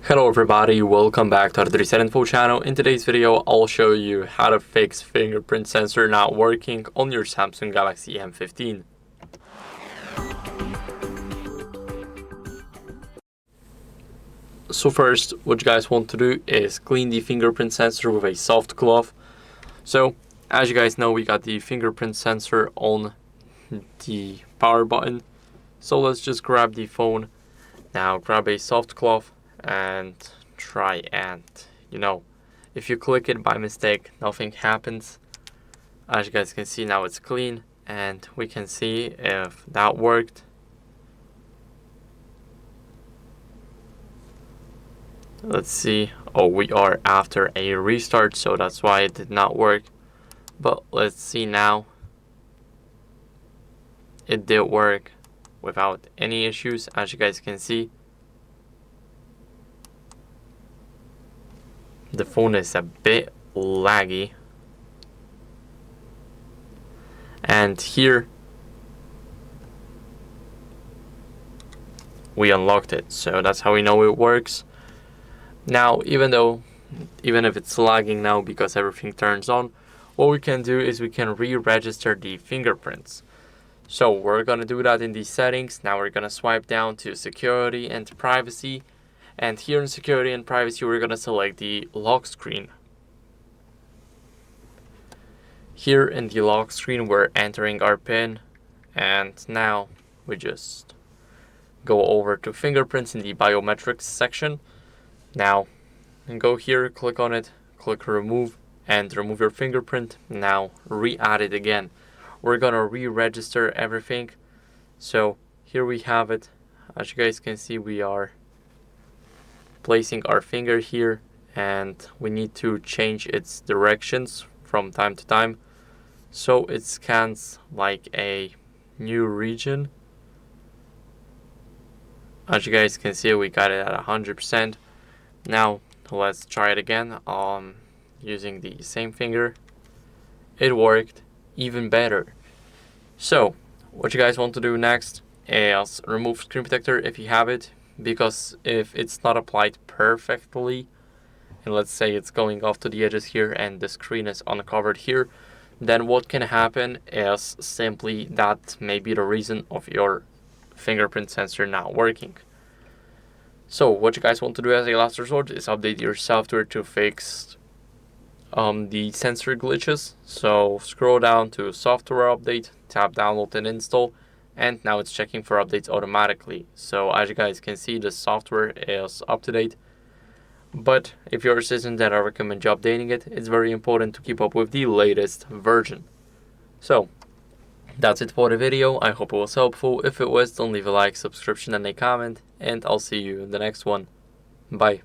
Hello everybody, welcome back to HardReset.Info channel. In today's video, I'll show you how to fix fingerprint sensor not working on your Samsung Galaxy M15. So first, what you guys want to do is clean the fingerprint sensor with a soft cloth. So, as you guys know, we got the fingerprint sensor on the power button. So let's just grab the phone. Now grab a soft cloth and try and, if you click it by mistake, nothing happens. As you guys can see, now it's clean and we can see if that worked. Let's see. Oh, we are after a restart, so that's why it did not work. But let's see now. It did work without any issues, as you guys can see. The phone is a bit laggy. And here we unlocked it, so that's how we know it works. Now, even if it's lagging now because everything turns on, what we can do is we can re-register the fingerprints. So we're gonna do that in the settings. Now we're gonna swipe down to security and privacy. And here in security and privacy, we're gonna select the lock screen. Here in the lock screen, we're entering our PIN. And now we just go over to fingerprints in the biometrics section. Now, go here, click on it, click remove, and remove your fingerprint. Now, re-add it again. We're gonna re-register everything. So, here we have it. As you guys can see, we are placing our finger here, and we need to change its directions from time to time. So, it scans like a new region. As you guys can see, we got it at 100%. Now let's try it again using the same finger. It worked even better. So what you guys want to do next is remove screen protector if you have it, because if it's not applied perfectly, and let's say it's going off to the edges here and the screen is uncovered here, then what can happen is simply that may be the reason of your fingerprint sensor not working. So what you guys want to do as a last resort is update your software to fix the sensor glitches. So scroll down to software update, tap download and install, and now it's checking for updates automatically. So as you guys can see, the software is up to date. But if yours isn't, then I recommend you updating it. It's very important to keep up with the latest version. So that's it for the video. I hope it was helpful. If it was, don't leave a like, subscription, and a comment, and I'll see you in the next one. Bye.